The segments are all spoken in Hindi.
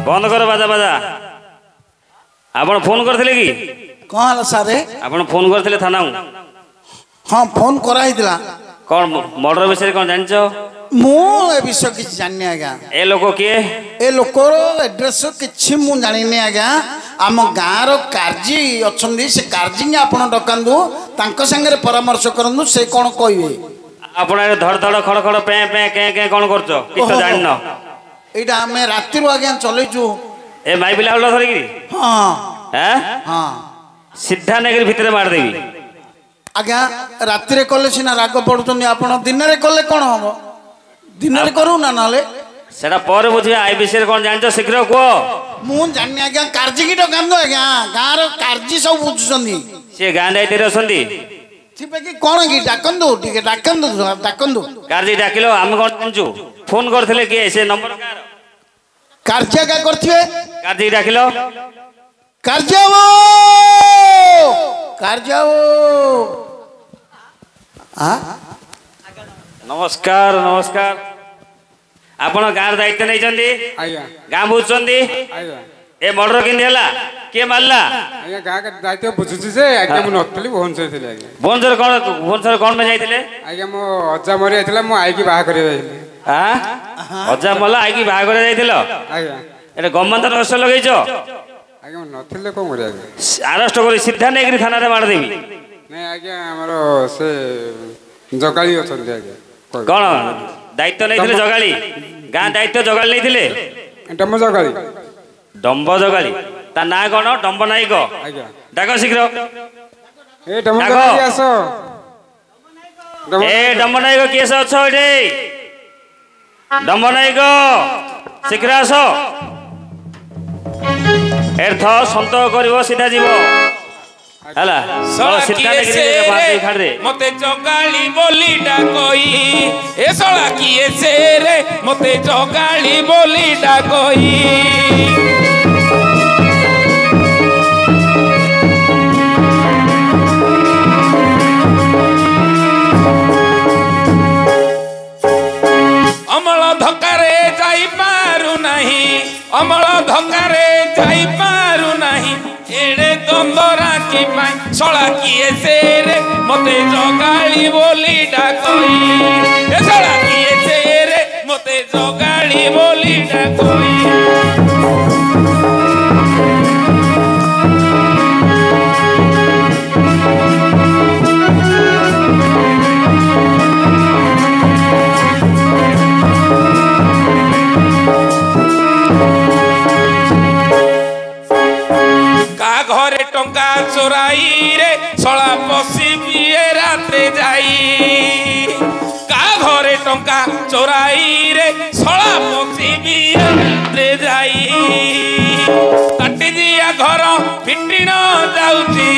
बंद कर बाजा बाजा आपण फोन करथिले कि कौन सारे आपण फोन करथिले थाना हाँ फोन कराई दिला कौन मर्डर विषय कौन जानछो मु ए विषय किछ जाननी आज्ञा ए लोक किए ए लोकर एड्रेस किछि मु जानिनी आज्ञा आम गाँव कार्जी अच्छी से कार्जी आपण डकांदु तांको संगे परामर्श करंदु से कौन कहबे आपण धड़ धड़ खड़ खड़ पे पे के के कौन करछो किछ तो जाननो एटा हमें राति रो आज्ञा चलेजु ए माई बिला हल्ला धरि कि हां हैं हां सीधा नेगरी भितरे मार देबी आज्ञा राति रे कले सिना राग पडुचनी आपण दिन रे कले कोन हो दिन रे करू ना नाले सेटा पर बुझिया आई विषय कौन जानछो शीघ्र को मु जानि आज्ञा कार्जी की डकांदो आज्ञा गाँव रो कार्जी सब बुझुचंदी से गां दायित्व रे असंदी छिपे कि कोन की डाकंदो ठीक डाकंदो डाकंदो कार्जी डाकिलो हम कोन जानछु फोन करथिले के से नंबर कार कार्य का करथिबे कार्जी डाकिलो कार्यावो कार्यावो हां नमस्कार नमस्कार आपण गाँव दायित्व नहीं चंदी आज्ञा गाँ बुझुचंदी आज्ञा ए मर्डर किन हला के मारला आज्ञा गाँ के दायित्व बुझुछु जे आज्ञा मु नथली भुवनेश्वर थिले आज्ञा भुवनेश्वर कौन में जाइथिले आज्ञा मो अज्जा मरि आइथिला मु आई की बाहा करिया जाइली हां अजा मला आई की बाहा करे जाइथिलो आज्ञा एटा गवर्नमेंट रजिस्टर लगैछो आज्ञा मु नथले को मरि आज्ञा अरेस्ट करी सीधा नेगरी थाना रे मार देबी नहीं आज्ञा हमरो से जगाली अछन आज्ञा कौन दायित्व नहीं थिले जगाली गाँ दायित्व जगाली नहीं थिले डम्ब जगाली डम्ब जगाली ता ना कौन डम्ब नायक आज्ञा डाक शीघ्र ए डम्ब जगाली आसो ए डम्ब नायक केस अछो एठे डम्ब नायक शीघ्र आसो एर्थ संत करिवो सीधा जीव हला सीधा नेगरी बांधी खाड़ दे मते जगाली बोली डाकोई ए सळा किए से रे मते जगाली बोली डाकोई अमल धक्कारे जाई पारु नहीं अमल धक्कारे जाई पारु नहीं एड़े दंदरा की पाई सळा किए से रे मते जगाली बोली डाकोई ए सळा किए से रे मते जगाली बोली डाकोई घरे टंका चोराई रे सला पशिबी राते जाई का घरे टंका चोराई रे सला पशिबी राते जाई ताटी दिया घर फिटिण जाउची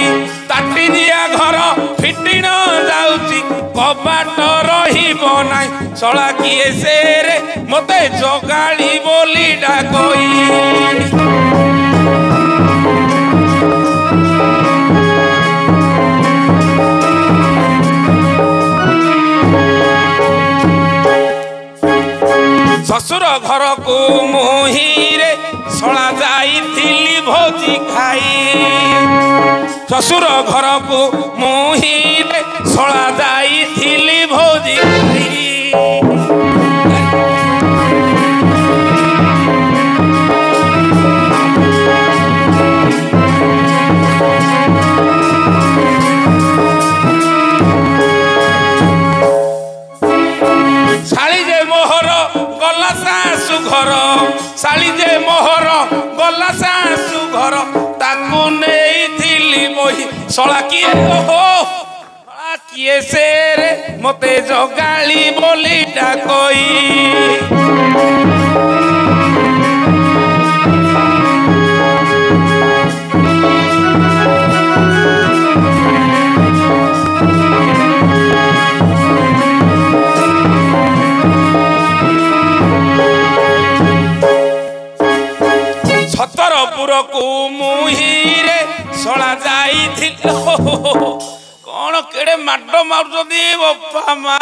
ताटी दिया घर फिटिण जाउची कबाट रहिबो नाई सला किए से रे मते जगाली बोली डाकोई ससुर घर को मोहिरे सला जाइथिली भोजी खाई ससुर घर को मोहिरे सला जाइथिली भोजी खाई साली जे मोहर गला सासु घर ताकू नहीं थिली मोही सला किए ओहो सला किए से रे मते जगाली बोली डाकोई छतरपुर को मुहिरे सला जाई कौन केड़े माड मारुछंती बापा मा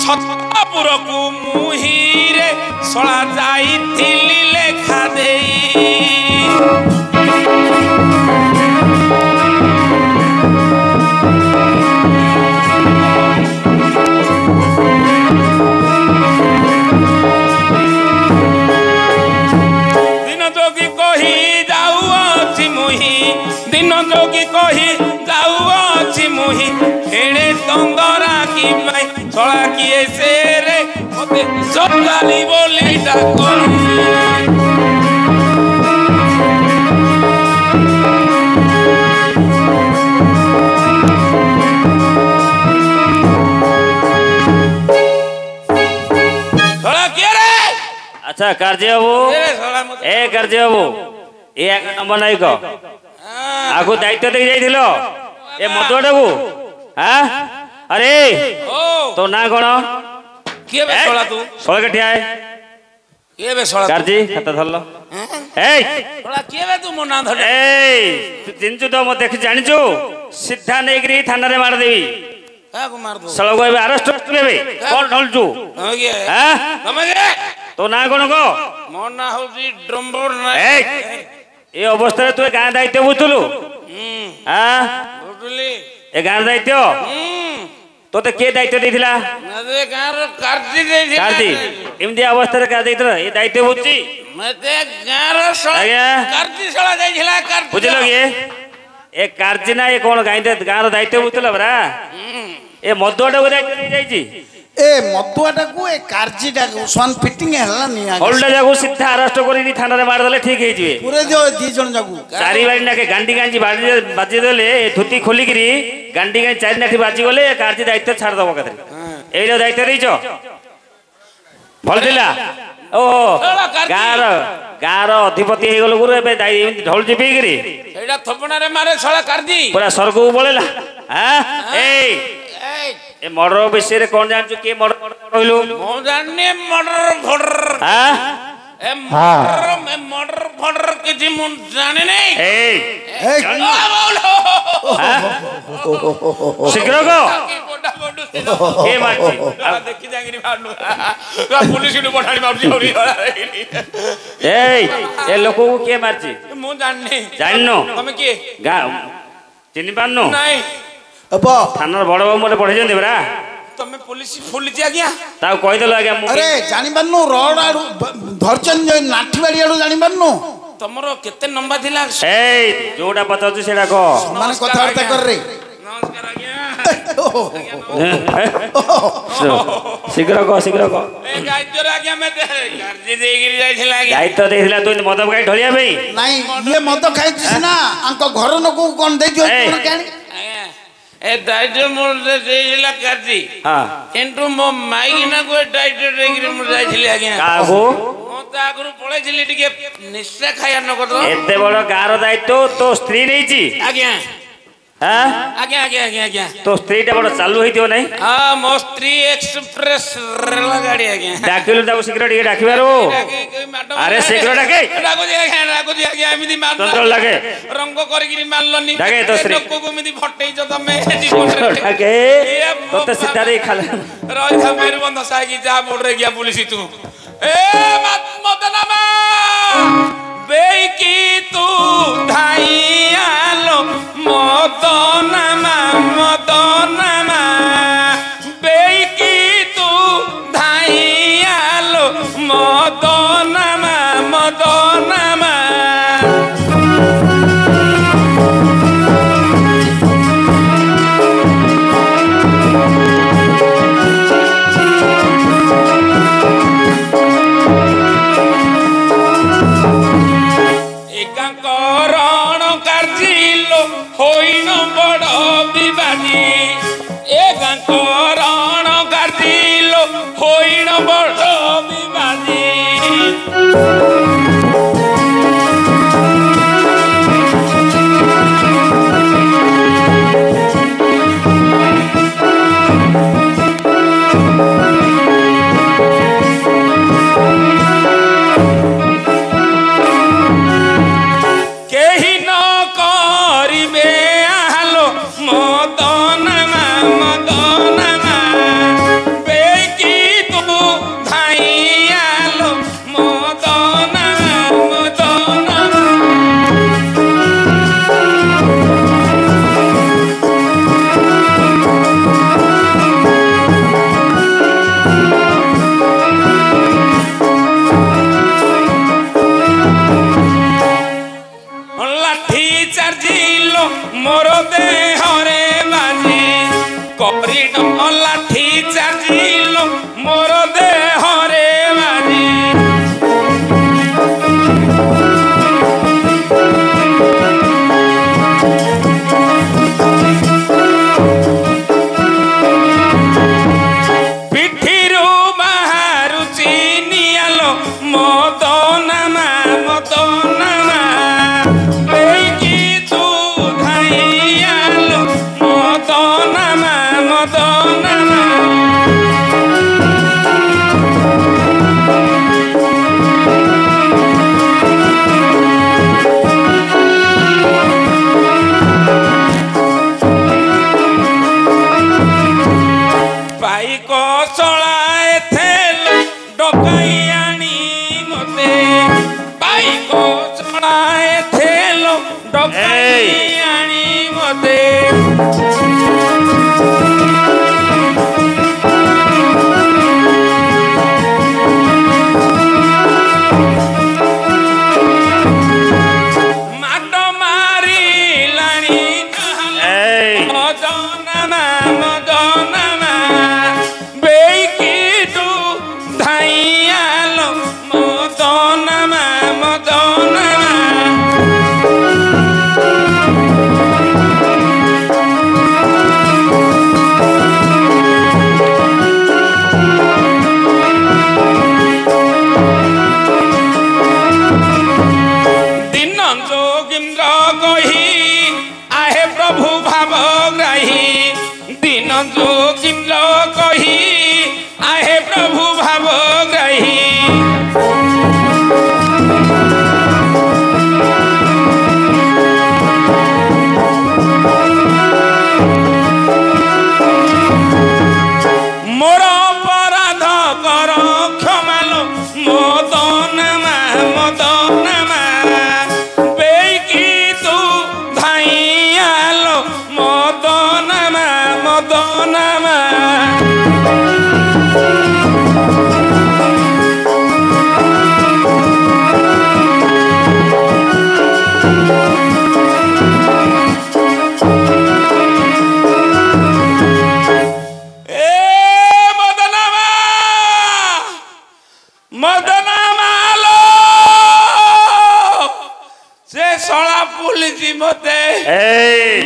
छतपुरकू मुहिरे सळा जाईथिली लेखा देई दिन जोगी कही जाऊँ मुही एड़े तंदरा की भाई छड़ा किए से रे मते जगाली बोली डाको छड़ा किए रे अच्छा कार्य बाबू ए कार्य बाबू ए एक नंबर नहीं को आगु दायित्व दे जाइथिल ए मदुआटाकू हां अरे तो ना कोन किए बे सोला तू सोला के ठिया है किए बे सोला कार्जी खाता धरलो ए सोला किए बे तू मो ना धर ए तू चिंचु तो म देख जानिचु सीधा नेगरी थाना रे मार देबी का को मार दो सळगो ए अरेस्ट करबे कोन ढलचु हां तमे के तो ना कोन को मो ना होजी ड्रम्बर ना ए अवस्था तू गाँ दायित्व बुझलु हां बुझली ए गाँ दायित्व तोते के दायित्व देथिला नदे गार कार्जी देथिला कार्जी एमदी अवस्था रे का देथिला ए दायित्व बुझी मते गार सळा कार्जी सळा जाइथिला कार्जी बुझलो के ए कार्जी ना ए कोन गाँ गाँ दायित्व बुझला बरा ए मदुआटा को दायित्व दे जाईची ए मदुआटाकू ए कार्जीटाकू सन फिटिंग हला नि आगे होल्डा जाकू सीधा अरेस्ट करी थाना रे मार देले ठीक हे जिवे पूरे जो दी जण जाकू चारि बारी नाके गांडी गांजी बाजी देले ए धुती खोली करी गांडी गांजी चारि नाठी बाजी गले कार्जी दायित्व छाड़ दबो कतरे एइलो दायित्व देइचो भल दिला ओ गार अधिपति हे गलो गुरु एबे ढोल जिपी करी एडा थपना रे मारे सळा कार्जी पूरा स्वर्ग बोलेला हां ए मर्डर विषय रे कोन जानछु के मर्डर कहलु मो जानने मर्डर फर्डर हां ए मर्डर फर्डर किछि मुन जाने नहीं ए शीघ्र को के मारछि देखि जांगिनी मारनु का पुलिस नु पठाणी मारछि औरी ए लोको को के मारछि मु जानने जाननो तमे के गा चिनि पानो नहीं अब थाना बड़ बाबू मते पढै जंदी बरा तमे पुलिस फुलिछि आज्ञा ता कहि देलो आज्ञा अरे जानि बन्नु रोड आडू धरचन जो नाठीवाड़ी आडू जानि बन्नु तमरो केते नंबर थिला ए जोडा पचाछु सेडा को माने कथावार्ता कर रे नमस्कार आज्ञा शीघ्र को ए गाइजर आज्ञा में गार्जी देगिरी जाइथिला आज्ञा दायित्व देथिला तू मद गाई ढलिया भाई नहीं ये मद खाइछि ना अंक घर नको कोन दे दियो कोन काणी ए दाइजर मोर देइला गार्जी हां किंतु मो माइना को दाइजर देगिरी मोर जाइथिली आज्ञा काहू मो ता आगरु पळैथिली टिके निश्चय खाया न करतो एते बड़ गार दायित्व तो स्त्री नैची आज्ञा हां आज्ञा आज्ञा आज्ञा आज्ञा तो स्त्री टा बड़ चालू होइतियो नै हां मो स्त्री एक्सप्रेस रेल गाड़ी आज्ञा डाकिलु ताको शीघ्र टिके डाकिबारो अरे शीघ्र डाके रागो जी आज्ञा एमिदी मार तंत्र लागे रंग करगिरी मारलनी डाके तो स्त्री लोक को एमिदी फटेइछ तमे जीवन रे डाके तो सीधा रे खाला रही था मेरे बंद सागी जा बोल रे गया पुलिस तू ए मदनमा बेकी तू धाइयालो मदनमा बेकी तू धाइयालो मदनमा एकांकरण कार्जिलो होइन बड़ विवादी एकांकरण कार्जिलो होइन बड़ विवादी केही न करिबे आलो ଚାର୍ଜିଲ ମୋର ଦେହରେ ବାଜି କରିଡର ଲାଠି ଚାର୍ଜିଲ ମୋର ଦେହରେ ବାଜି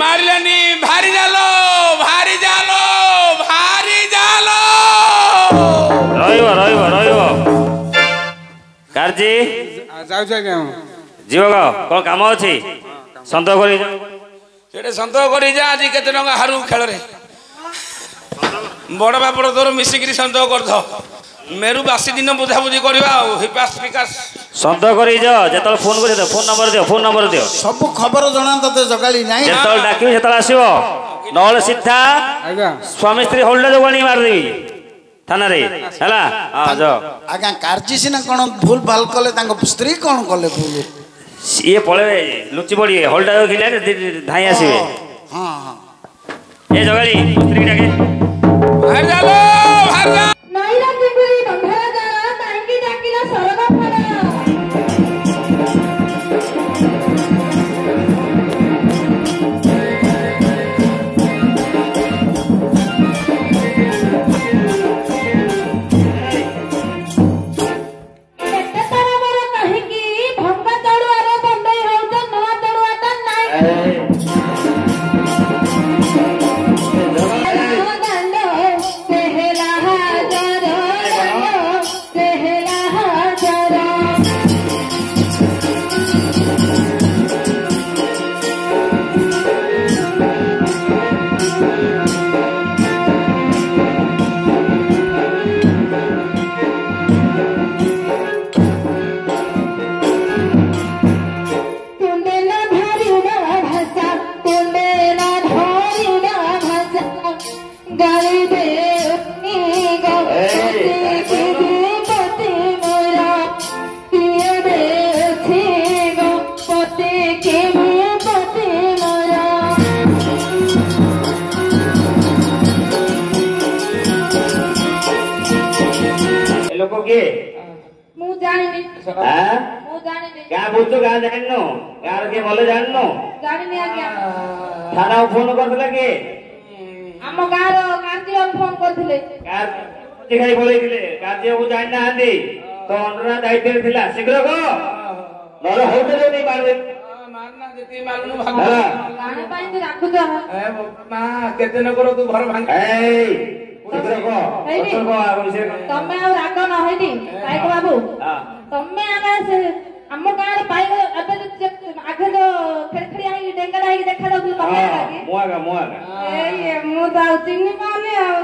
मारलनी भारी जालो भारी जालो भारी जालो ରହିବ କାର୍ଜି ଯାଉଛି ଆଜ୍ଞା ଯିବ କଣ କାମ ଅଛି ସନ୍ଦେହ କରି ସେଟେ ସନ୍ଦେହ କରି ଯା ଆଜି କେତେ ଟଙ୍କା ହାରୁ ଖେଳରେ ବଡ଼ ବାପଡ଼ ତୋର ମିଶିକିରି ସନ୍ଦେହ କରିଥ मेरु बासी दिन बुझाबुझी करवा हिपास विकास सन्देह करी जा जेतल फोन करि दे फोन नंबर दियो सब खबर जणा तते जगाली नाही जेतल डाकियो जेतल आसीबो नहले सीधा आगा स्वामी स्त्री होल्ड जोगणी मार देबी थाना रे हला हां जो आगा कार्जी सिना कोन भूल भाल कले तांको स्त्री कोन कले भूल ये पळे लुचि पड़ी होल्ड खिले धाई आसीबे हां हां ए जगाली स्त्री डाके बाहर जालो बाहर जा नाईला चिंगुरी बंधारा जा तांकी डाकिला सरगा फरा ଗାଁ ବୁଝୁଛୁ ଗାଁ ଜାଣିନୁ ଗାଁର କିଏ ଭଲ ଜାଣିନୁ ଜାଣିନି ଆଜ୍ଞା ଥାନାକୁ ଫୋନ କରିଥିଲା କିଏ ଆମ ଗାଁର କାର୍ଯ୍ୟ ଫୋନ କରିଥିଲେ ଖାଇ ପଳେଇଥିଲେ କାର୍ଯ୍ୟକୁ ଜାଣିନାହାନ୍ତି ତ ଅଣ୍ଡରା ଦାୟିତ୍ୱରେ ଥିଲା ଶୀଘ୍ର କହ ନହେଲେ ହଉଥିଲେ ନେଇ ମାରିବେ ଗାଁ ପାଇଁ ତୁ ରାଖୁଛ କେତେ ନକର ତୁ ଘର ଭାଙ୍ଗି ତମେ ଆଉ ରାଗ ନ ହେଇନି ପାଇକ ବାବୁ ତମେ ଆଗେ ଆମ ଗାଁରେ ପାଇକ ଏବେ ଆଗେ ଯୋ ଖେଳଖେଳିଆ ହେଇକି ଡେଙ୍ଗା ହେଇକି ଦେଖା ଯାଉଥିଲୁ ତମେ ମୁଁ ତ ଆଉ ଚିହ୍ନି ପାଉନି ଆଉ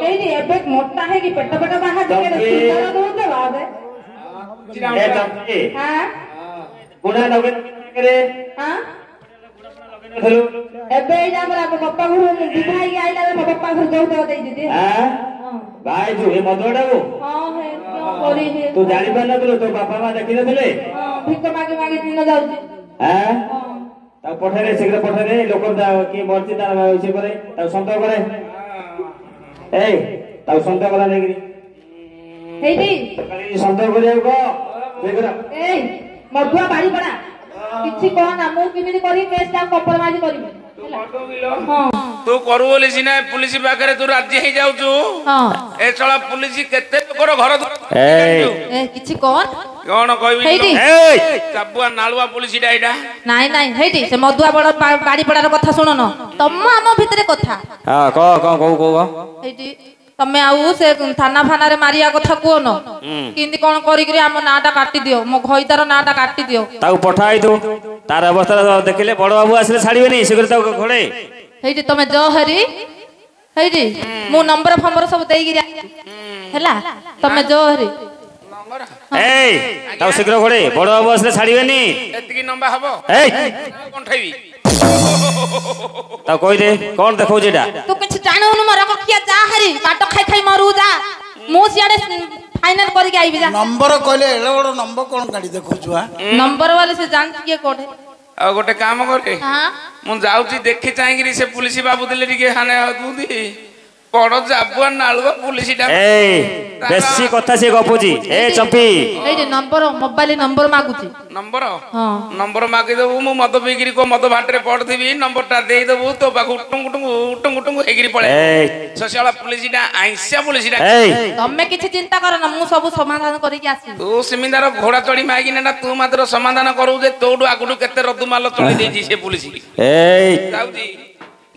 ସେଇଠି ଏବେ ମୋଟା ହେଇକି ପେଟ ବାହାରୁଛି ଏବେ ଏଇଟା ଆମର ଆମ ବାପା ଘରୁ ବିଭା ହେଇକି ଆଇଲା ମୋ ବାପା ଘରୁ ଯୌତୁକ ଦେଇଛି ତୁ ଜାଣିପାରିନଥିଲୁ ତୋ ବାପା ମା ଦେଖିନଥିଲେ ଭିକ ମାଗି ମାଗି ଦିନ ଯାଉଛି ତାକୁ ପଠେଇଲେ ଶୀଘ୍ର ପଠେଇଲେ ଲୋକ କିଏ ମରିଛି ତାର ଇଏ କରେ ତାକୁ ସନ୍ଦେହ କରେ ତାକୁ ସନ୍ଦେହ କଲା ନେଇକିରି ସନ୍ଦେହ କରିବାକୁ କହ ମଧୁଆ ବାড়ি ପଡା କିଛି କହନା ମୁଁ କେମିତି କରିବି କେସ୍ ଟା କମ୍ପ୍ରମାଇଜ କରିବି ତୁ କରୁ ବୋଲି ସିନା ପୁଲିସ ପାଖରେ ତୁ ରାଜି ହେଇଯାଉଛୁ ଏ ଚଳା ପୁଲିସ କେତେ ଲୋକର ଘର କିଛି କଣ କଣ କହିବି ଚାବୁଆ ନାଳୁଆ ପୁଲିସଟା ଏଇଟା ନାଇଁ ନାଇଁ ହେଇଟି ସେ ମଧୁଆ ବଡ ବାড়ি ପଡାର କଥା ଶୁଣନ ତମ ଆମ ଭିତରେ କଥା ହେଇଟି ତମେ ଆଉ ସେ ଥାନା ଫାନାରେ ମାରିବା କଥା କୁହନ କେମିତି କଣ କରିକିରି ଆମ ନାଁଟା କାଟି ଦିଅ ମୋ ଘଇତାର ନାଁଟା କାଟି ଦିଅ ତାକୁ ପଠାଇ ଦଉ ତାର ଅବସ୍ଥା ଦେଖିଲେ ବଡ ବାବୁ ଆସିଲେ ଛାଡିବେନି ଶୀଘ୍ର ତାକୁ ଘୋଡେ ହେଇଟି ତମେ ଯ ହରି ହେଇଟି ମୁଁ ନମ୍ବର ଫମ୍ବର ସବୁ ଦେଇକିରି ହେଲା ତମେ ଯ ହରି ତାକୁ ଶୀଘ୍ର ଘୋଡେ ବଡ ବାବୁ ଆସିଲେ ଛାଡିବେନି ଏତିକି ଲମ୍ବା ହବ ପଠାଇବି ତାକୁ କହିଦେ କଣ ଦେଖଉଛି ଏଟା ତୁ କିଛି ଜାଣୁନୁ ମୋର କଖିଆ ଯା ହରି କାଟ ଖାଇ ଖାଇ ମରୁ ଯା ମୁଁ ସିଆଡେ फाइनल करके आइबी जा नंबर कहले एले बड़ नंबर कोन गाड़ी देखुछु आ नंबर वाले से जान के कोठे आ गोटे काम करे हां मु जाउची देखि चाहिगिरी से पुलिस बाबू दिले टिके हाने दुदी बड़ जाबुआ नालुआ पुलिसटा बेसी कथा से गपुजी चंपी एई नंबर मोबाइल नंबर मागुची नंबर हां नंबर मागि देबू मु मद पीगिरी को मद भाटरे पड़थिबी नंबरटा देई देबू तो बाकू टुंग हेगिरी पळे सोशल पुलिसटा आइसा पुलिसटा तमे किछि चिंता करना मु सब समाधान करि के आसी तू सिमिंदार घोड़ा चढ़ी मागिना तू मात्र समाधान करू जे तोडू आगुडू केते रदुमाल चढ़ी देजी से पुलिस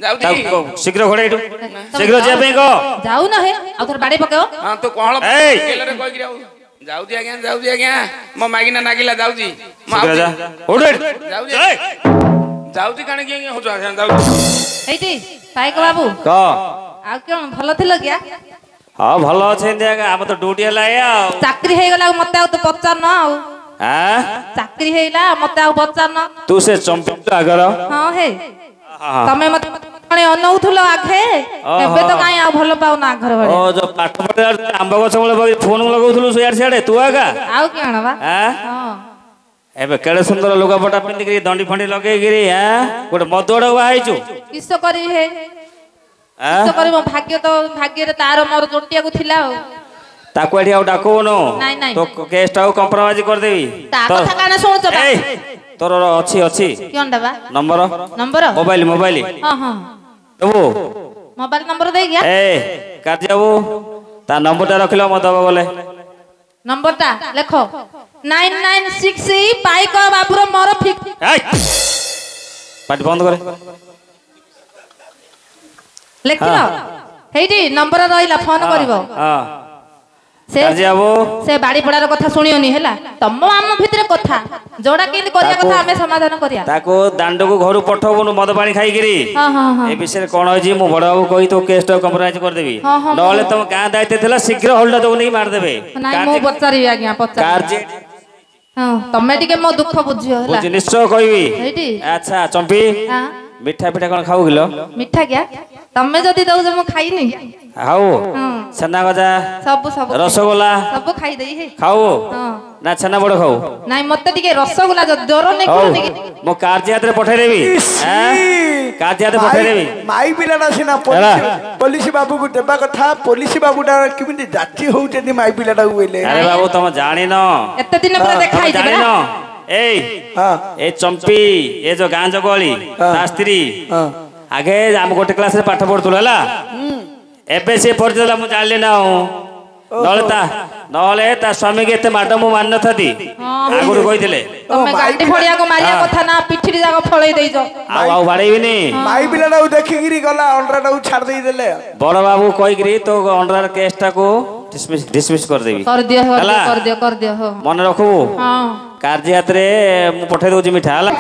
जाउजी शीघ्र घोड़े शीघ्र जेबे को जाऊ न है आ थर बाड़ी पकेओ हां तो कोहळ केलरे कहि गिराऊ जाउजी आज्ञा मो मागिना नागिला जाउजी शीघ्र जा उठ जाउजी काने के हो जाउजी एठी पाइक बाबू क आ कोन भलो थिलो क्या हां भलो छै देगा हम तो ड्यूटी हला आ चाकरी हे गला मते आ तो पचार न आ हां चाकरी हेला मते आ पचार न तू से चंपी आगर हां हे तमे मते कणे अनौथुलो आखे एबे तो काई आ भलो पाउ ना घर बडे ओ जो पाठ पटे आंबा गछ बोले फोन लगाउथुलो सोयार छाडे तू आगा आउ केण बा हां एबे केड़े सुंदर लुगापटा पिंदी करी दंडी फंडी लगे गिरी हां गोटे मदोडा वा आइचू किसो करी हे किसो करी मो भाग्य तो भाग्य रे तार मोर जोटिया को थिला ताको एठी आ डाकोनो तो केस टाउ कंप्रोमाइज कर देबी ता कथा काना सुनछ बा तोर अछि कोन दबा नंबर मोबाइल हां हां तबो मोबाइल नंबर दे गया काजबू ता नंबरटा रखलो म दबा बोले नंबरटा लेखो 9966 पाइक बाबूर मोर फिक पाट बंद करे लेखिलो हेडी नंबर रहिला फोन करबो हां से बाड़ी पड़ार कथा सुनियोनी हैला तम आम भितरे कथा जोड़ा केली करिया कथा हमें समाधान करिया ताको दांड को घर पठबनु मद पानी खाई गिरी हां हां हां ए विषय कोन होई मु बड़ बाबू कहि तो केस तो कंप्रोमाइज कर देबी नले तुम गां दायित्व थिला शीघ्र होल्ड दो नहीं मार देबे नहीं मो पचारी आज्ञा पचार कार्य हां तमे टिके मो दुख बुझियो हैला बुझ निश्चय कहबी हेडी अच्छा चंपी हां मिठा पिठा कोन खाऊ गिलो मिठा क्या ତମେ ଯଦି ଦଉଛ ମୁଁ ଖାଇନି ଖାଉ ହଁ ଛେନା ଗଜା ସବୁ ସବୁ ରସଗୋଲା ସବୁ ଖାଇଦେଇ ହେ ଖାଉ ହଁ ନା ଛେନା ପୋଡ଼ ଖାଉ? ନାଇଁ ମତେ ଟିକେ ରସଗୋଲା ଜ୍ୱର ନେଇ ହଉ କୁହନି କି ମୁଁ କାର୍ଯ୍ୟ ହାତରେ ପଠେଇଦେବି କାର୍ଯ୍ୟ ହାତରେ ପଠେଇଦେବି। ମାଇ ପିଲାଟା ସିନା ପୋଲିସ ବାବୁକୁ ଦେବା କଥା ପୋଲିସ ବାବୁଟା କେମିତି ଯାଚି ହଉଛନ୍ତି ମାଇ ପିଲାଟାକୁ କହିଲେ। ଆରେ ବାବୁ ତମେ ଜାଣିନ ଏତେ ଦିନ ପରେ ଦେଖା ତମେ ହେଇଛି ଜାଣିନ ପରା। ଏ ଚମ୍ପି ଏ ଯୋଉ ଗାଁ ଜଗଳି ତା ସ୍ତ୍ରୀ ଆଗେ ଆମେ ଗୋଟେ କ୍ଲାସରେ ପାଠ ପଢୁଥିଲୁ ହେଲା ଏବେ ସେ ପଢିଥିଲା ମୁଁ ଜାଣିଲି ନା ଆଉ ନହେଲେ ତା ସ୍ୱାମୀକି ଏତେ ମାଡ ମୁଁ ମାନିନଥାନ୍ତି ଆଗରୁ କହିଥିଲେ। ତମେ ଗାଣ୍ଡି ଫଳିଆକୁ ମାରିବା କଥା ନା ପିଠିରେ ଯାକ ଫଳେଇ ଦେଇଛ। ଆଉ ବାଡେଇବିନି ମାଇ ପିଲାଟାକୁ ଦେଖିକିରି ଗଲା ଅଣ୍ଡାଟାକୁ ଛାଡି ଦେଇଦେଲେ। ବଡ ବାବୁ କହିକିରି ତୋ ଅଣ୍ଡାର କେସଟାକୁ ଡିସମିସ କରିଦେବି କରିଦିଅ ହେଲା କରିଦିଅ କରିଦିଅ ହଉ ମନେ ରଖିବୁ। ହଁ କାର୍ଯ୍ୟ ହାତରେ ମୁଁ ପଠେଇ ଦଉଛି ମିଠା ହେଲା।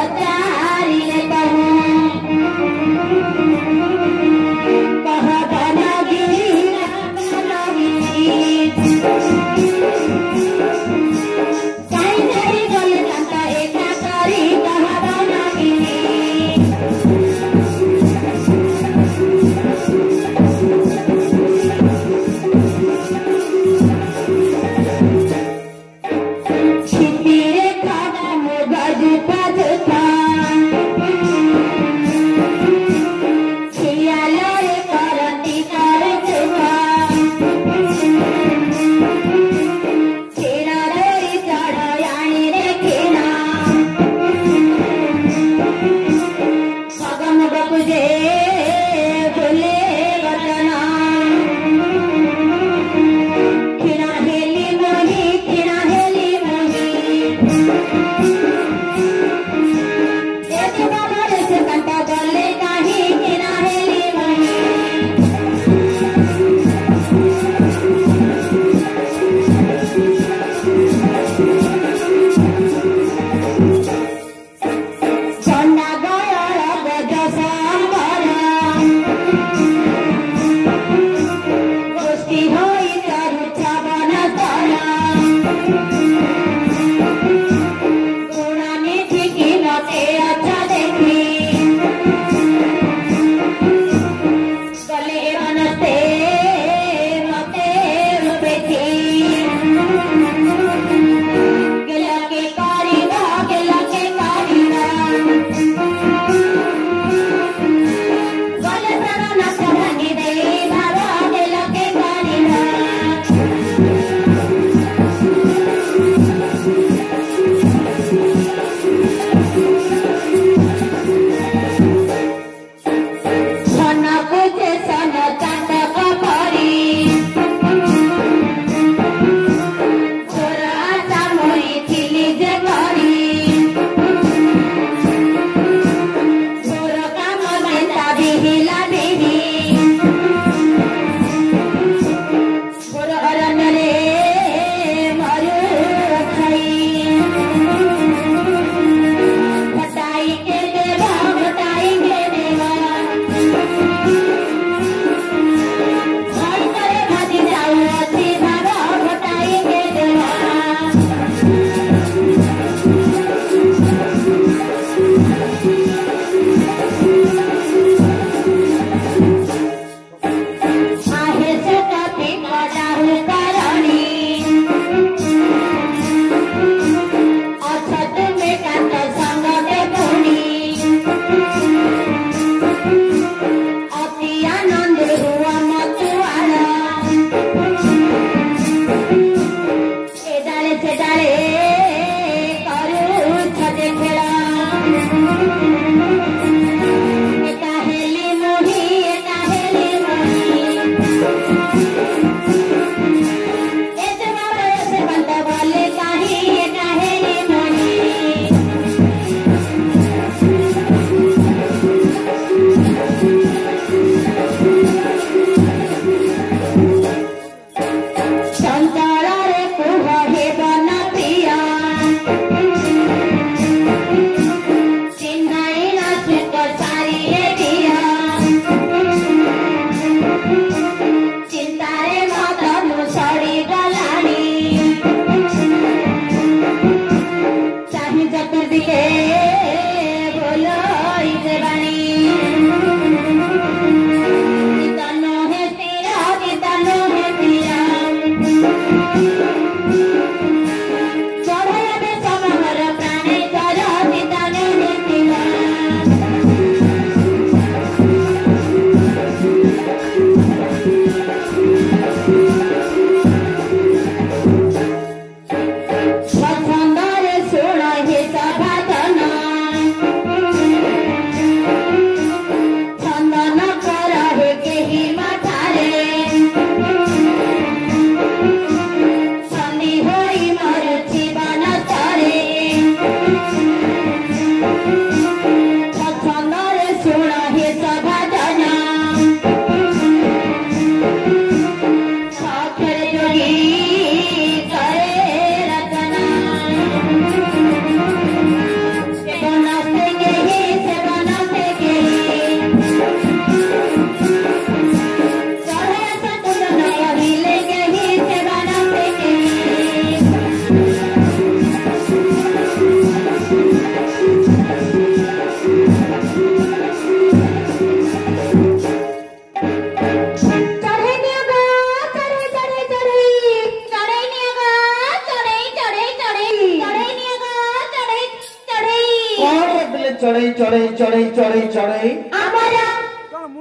କହିଲେ ଚଢେଇ ଚଢେଇ ଚଢେଇ ଚଢେଇ ଚଢେଇ ଆମର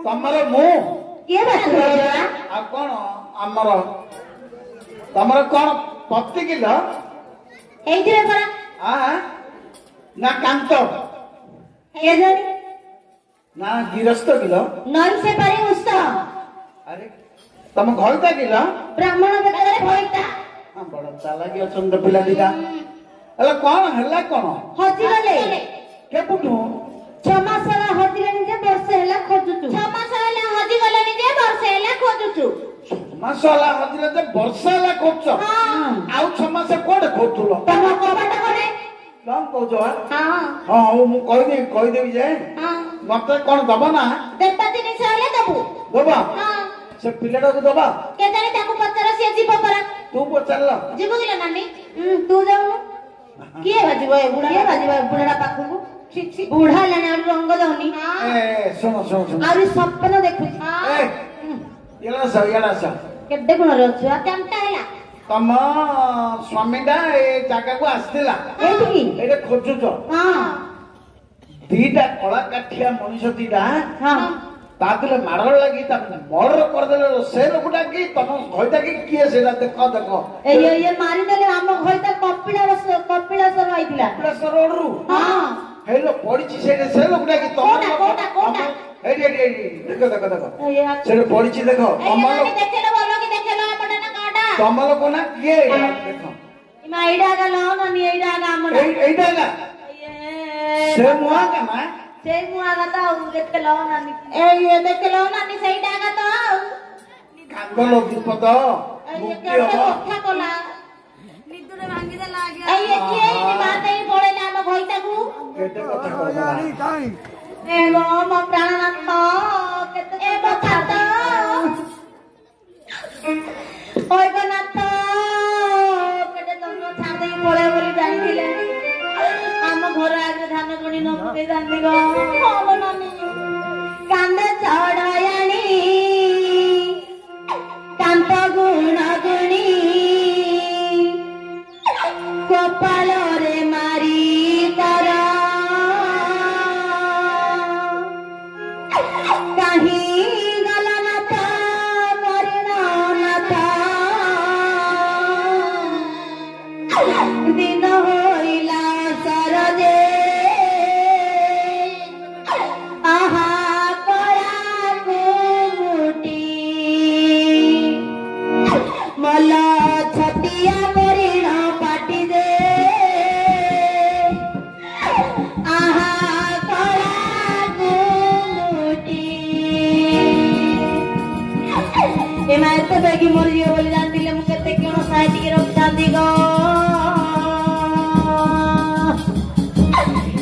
ତମର ମୁଁ କିଏ ବାସୁଦେବ ଆଉ କଣ ଆମର ତମର କଣ ପତି କିଲ ହେଇଥିରେ ପରା ନା କାନ୍ତ କେଜାଣି ନା ଗିରସ୍ତ କିଲ ନଈ ସେ ପାରି ଉସ୍ତ ଆରେ ତମ ଘରଟା କିଲ ବ୍ରାହ୍ମଣ ବେକରେ ଭଇତା ବଡ ଚାଲାକି ଅଛନ୍ତି ତ ପିଲା ଦିଟା ହେଲେ କଣ ହେଲା କଣ ହଜିଗଲେ କେବୁଠୁ 6 ମାସ ହେଲା ହଜିଲେଣି ଯେ ବର୍ଷେ ହେଲା ଖୋଜୁଛୁ 6 ମାସ ହେଲା ହଜିଗଲେଣି ଯେ ବର୍ଷେ ହେଲା ଖୋଜୁଛୁ ମାସ ହେଲା ହଜିଲେ ଯେ ବର୍ଷା ହେଲା ଖୋଜୁଛ ଆଉ 6 ମାସ କୁଆଡେ ଖୋଜୁଥିଲ ତମ କବାଟ କରେ କଣ କହୁଛ ହଁ ହଁ ହଉ ମୁଁ କହିଦେବି ଯେ ମତେ କଣ ଦବ ନା ଦେବା ଜିନିଷ ହେଲେ ଦବୁ ଦବ ହଁ ସେ ପିଲାଟାକୁ ଦବ କେଜାଣି ତାକୁ ପଚାର ସିଏ ଯିବ ପରା ତୁ ପଚାରିଲ ଯିବୁ କିଲୋ ନାନୀ ତୁ ଯାଉନୁ କିଏ ବାଜିବ ଏ ବୁଢାଟା ପାଖକୁ ବୁଢା ହେଲାଣି ଆଉ ରଙ୍ଗ ଦଉନି ଶୁଣ ଆହୁରି ସ୍ୱପ୍ନ ଦେଖୁଛି ଇଆଡେ ଆସ କେତେ ଗୁଣରେ ଅଛୁ କେମତା ହେଲା ତମ ସ୍ୱାମୀଟା ଏ ଜାଗାକୁ ଆସିଥିଲା ଏଇଠିକି ଏଇଟା ଖୋଜୁଛ ହଁ ଦିଟା କଳା କାଠିଆ ମଣିଷ ଦିଟା ହଁ ତା ଦେହରେ ମାଡ଼ ଲାଗି ତାକୁ ମର୍ଡର କରିଦେଲେ ସେ ଲୋକଟା କି ତମ ଘଇଟା କି କିଏ ସେଇଟା ଦେଖ ଇଏ ମାରିଦେଲେ ଆମ ଘଇଟା କପିଳାସ ରହିଥିଲା ରୋଡରୁ ହଁ ହେଇଲୋ ପଡିଛି ସେଇଟା ସେ ଲୋକଟା କି ତମ କୋଉଟା ଏଇଠି ଦେଖ ସେଟା ପଡିଛି ଦେଖ ଦେଖିଲ ଭଲ କି ଦେଖିଲ ଏପଟେ ନା କାଟା ତମ ଲୋକ ନା କିଏ ଦେଖ ଏଇଟା ଆଗା ଲ ନାନୀ ଏଇଟା ଆଗା ଆମର ଏଇଟା ନା ସେ ମୁହାଁ କା ନା ସେଇ ମୁଁ ଆଗା ତ ଆଉ ଦେଖିଲ ନାନୀ ଦେଖିଲ ନାନୀ ସେଇଟା ଆଗା ତ ଆଉ କାନ୍ଦଲ ବିପଦ ମୁକ୍ତି ହବ କଥା କଲା ନିଦରେ ଭାଙ୍ଗିଦେଲା ଆଜ୍ଞା କିଏ ମା ଦେଇ ପଳେଇଲା ଆମ ଘଇଟାକୁ କେତେ କଥା କହିଲା ଏ ମୋ ପ୍ରାଣନାଥ କେତେ ଏ ବଥାତ ଓଇ ଗନାଥ କେତେ ତମ ଛାଡି ଦେଇ ପଳେଇ ବୋଲି ଜାଣିଥିଲେ ଆମ ଘର ଆଗରେ ଧାନ କଣି ନ ପକେଇଥାନ୍ତି ଗো ହବ ନାନୀ କାନ୍ଦେ ଚଢାୟାଣି କାନ୍ତ ଗୁଣ ଗୁଣି କପାଳରେ ମାରି କର କାହିଁ ଗଲା ନାଥ କରିଣ ନାଥ ଦିନ ହୋଇଲା ସରଜେ ଆହା କଳାକୁ ମୁଟି ମଲ ଛତିଆ ପରିଣ ପାଟି ଦେ ଆହା କଳାକୁ ମୁଟି ଏମା ଏତେ ବେଗି ମରିଯିବ ବୋଲି ଜାଣିଥିଲେ ମୁଁ କେତେ କିଣ ସାହି ଟିକେ ରଖିଥାନ୍ତି ଗ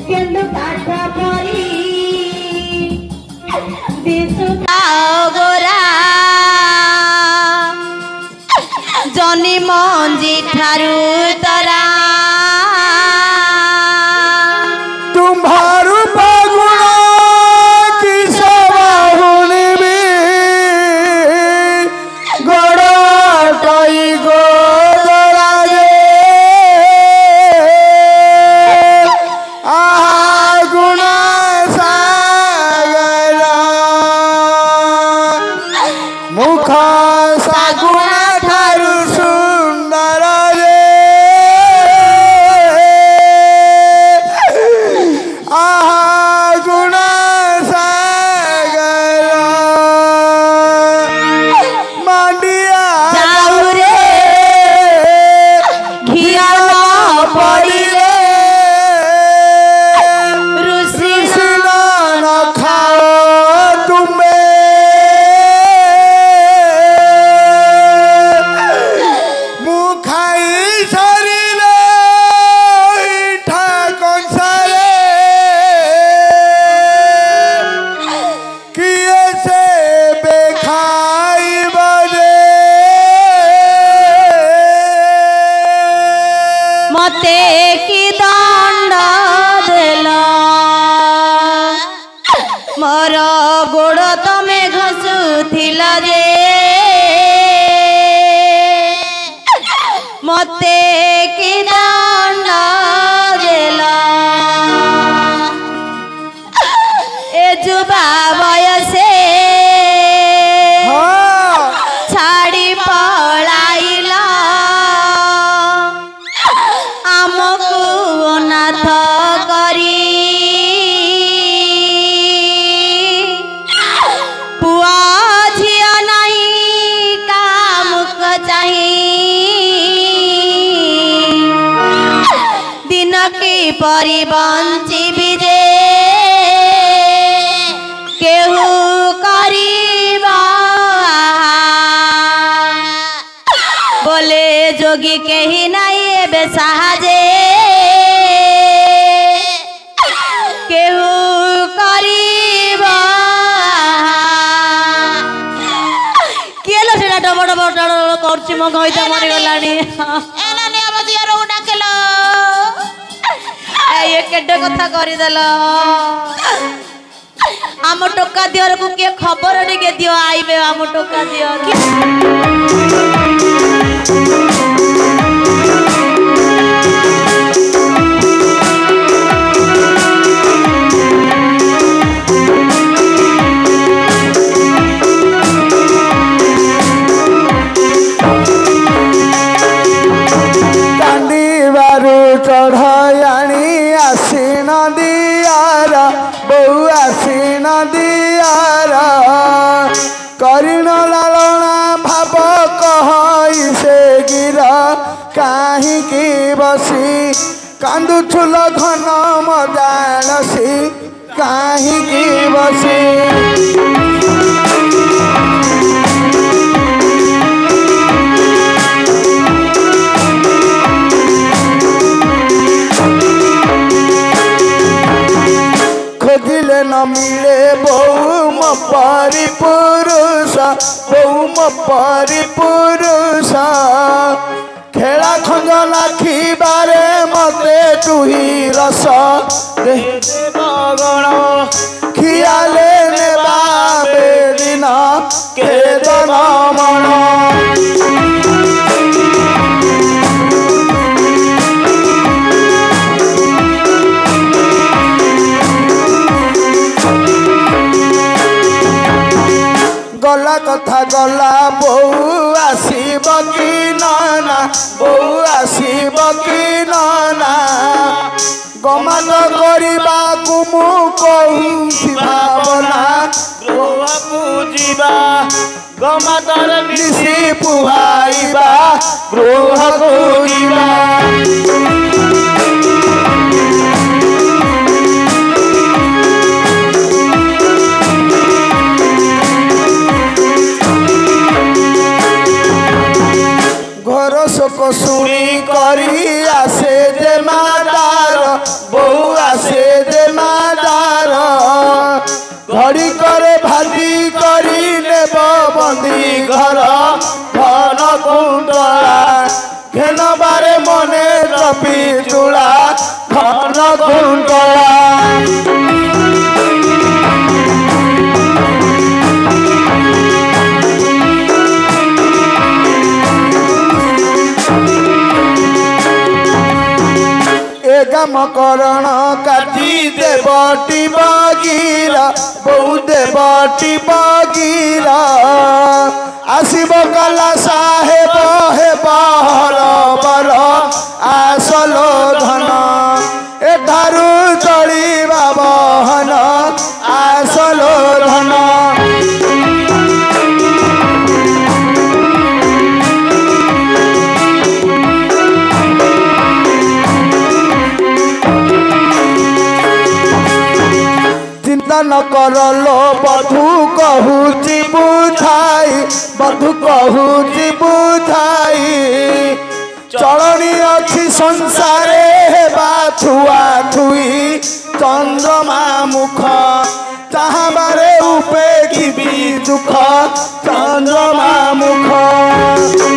କିନ୍ତୁ କାଠ ପରି ଦିଶୁ ଗୋରା ଜନି ମଞ୍ଜି ଠାରୁ ତରା तुम्हारू फागुण की सबाहुनी भी गोड़ कई गोदरा रे आगुण सागर मुख सागुण ठारू सुंदर रे କରି ବଞ୍ଚିବି ଯେ କେହୁ କରିବ ବୋଲେ ଯୋଗୀ କେହି ନାଇଁ ଏବେ ସାହାଯେ କେହୁ କରିବ କିଏ ଲୋ ସେଟା ଡବ ଡବ ଡବ କରୁଛି ମୋ ଘଇତା ମରିଗଲାଣି ये केडे कथा करदेल आम टोका दियर को किए खबर टिके दियो आइबे आम टोका दियर चढ़ायाणी आसीन दियार बहु आसीन दियार करीन लालना भाव कही से गिर कहीं बसी कांदुछुल घन मदानसी कहीं बसी खोजिले न मिले बहुम परिपुरुष बहुम परिपुरुष खेला खंज लाखिबारे मते तुही रस बगण खियाले नेबा बेदिन केदन मन गला कथा गला बहु आसीब कि नाना बहु आसीब कि नाना गमान करबा कुमु कहूँ भावना गृह पूजिबा गमातर निशी पुहाइबा गृह पूजिबा शोक शुणी करी आसे जे मादार बहु आसे जे मादार घड़ी करे भाजी करी नेब बंदी घर घन कुंडला घेन बारे मने रपी चूड़ा घन कुंडला गमकरण काटी देवटी बगीर बहु देवटी बगीर आसिब कला साहेब हे बहर बर आसलो धन एठारु चलिबा बहन आसलो धन न करलो बधु कहूची बुझाई बधु कहूची बुझाई चलनी अच्छी संसारे हेबा थुआ थुई चंद्रमा मुख चाहबारे उपे की भी दुख चंद्रमा मुख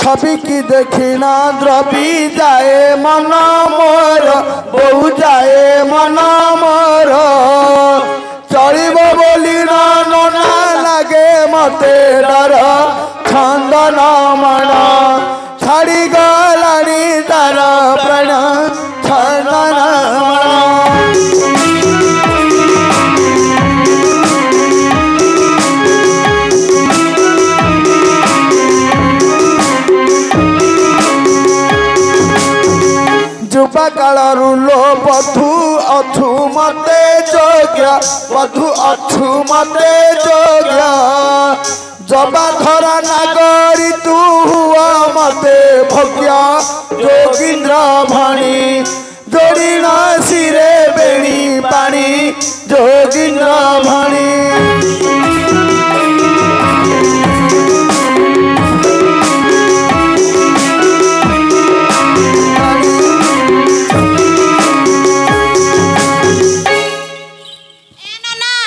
छवि की देखिना द्रवी जाए मन मोर बहु जाए मन मोर चलिब बोली नना लगे मते डर छंदन मन छाड़ी गलानी तार प्राण छंदन मन जुबा कालरू लो बधु अथु मते ଯୋଗ୍ୟ ବଧୁ ଅଛୁ ମତେ ଯୋଗ୍ୟ ଜବା ଧରା ନାଗରି ତୁ ହୁଅ ମତେ ଭୋଗ୍ୟ ଯୋଗୀନ୍ଦ୍ର ଭଣୀ ଯୋଡ଼ିଣ ଶିରେ ବେଣୀ ପାଣି ଯୋଗୀନ୍ଦ୍ର ଭଣୀ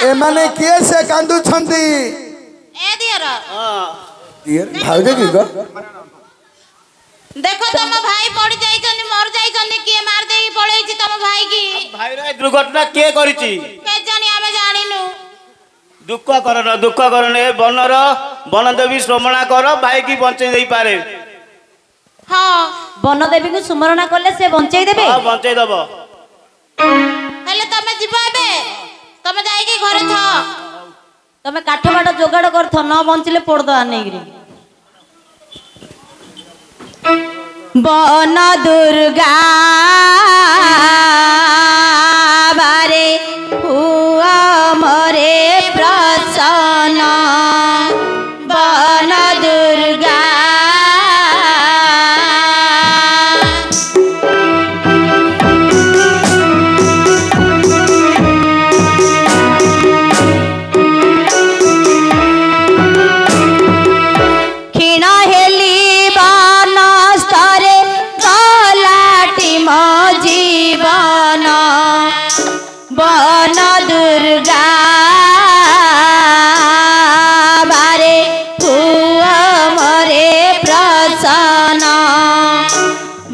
एमाने किए से कांदुछंती ए दियर भाउज की गो देखो तम भाई पड़ी जाइछन मर जाइछन के मार देई पळेछि तम भाई की भाई रे दुर्घटना के करिछि के जानी हमें जानिनु दुख करन ए बनर बनदेवी श्रमणा कर भाई की बंचै देई पारे हां बनदेवी को सुमरणा करले से बंचै देबे हां बंचै दबो हेले तमे जिबो एबे तमे जाई के घरे छ तमे काठ बाट जोगाड़ करथ न बंचले पोड़ दो आनेगिरी बन दुर्गा बारे हुआ मरे प्रसन्न बन दुर्गा क्षीण हेली बान स्तरे गलाटी म जीवन बन दुर्गा बारे हुआ मरे प्रसन्न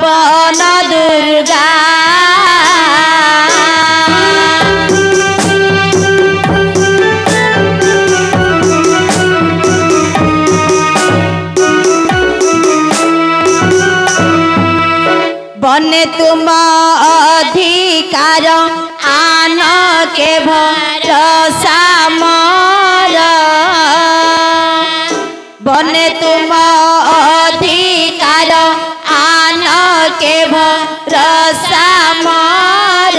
बन दुर्गा बने तुम अधिकार आन के भरोसा मोर बने तुम अधिकार आन के भरोसा मोर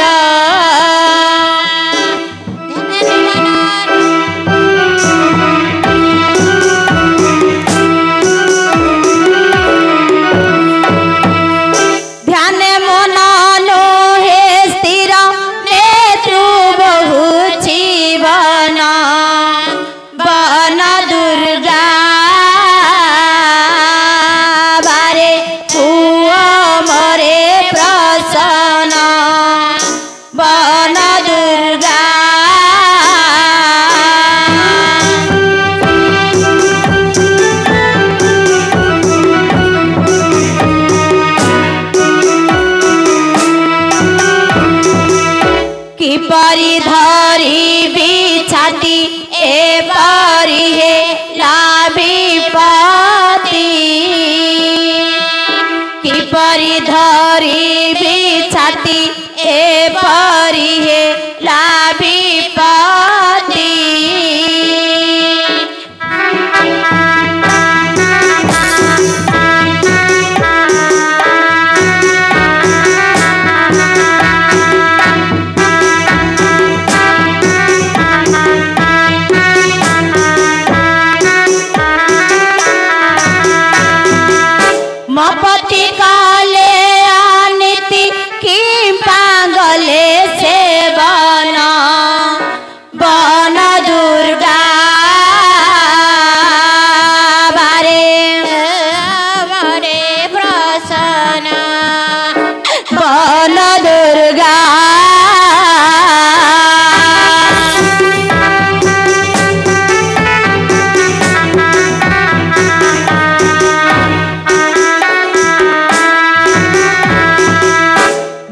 ध्यान मन नो हे स्थिर नेत्रु बहु जीवन बन दुर्गा बारे हुआ मरे प्रसन्न बन दुर्गा किपरि धरी बिछाती ए परि हे लाभिपति किपरि धरी बिछाती ए परि हे लाभिपति मपति काले अनिति की पागले से बना बन दुर्गा बारे मरे प्रसन्न बन दुर्गा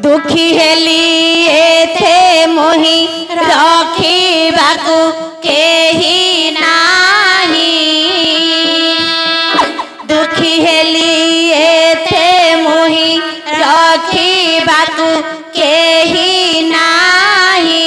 दुखी हेली एथे मोहि रखिबाकु केही नाही दुखी हेली एथे मोहि रखिबाकु केही नाही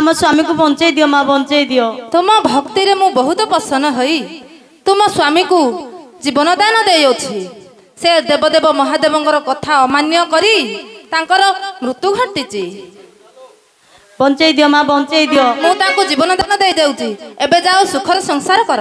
आम स्वामी को बंचई दियो माँ बंचई दियो। तुम भक्ति रे मु बहुत प्रसन्न हई तुम स्वामी को जीवन दान देउछि से देवदेव महादेवंकर कथा अमान्य करी तांकर मृत्यु घटिछि। बंचई दियो माँ बंचई दियो। मु तांको जीवन दान दे जाउछि एबे जाओ सुखर संसार कर।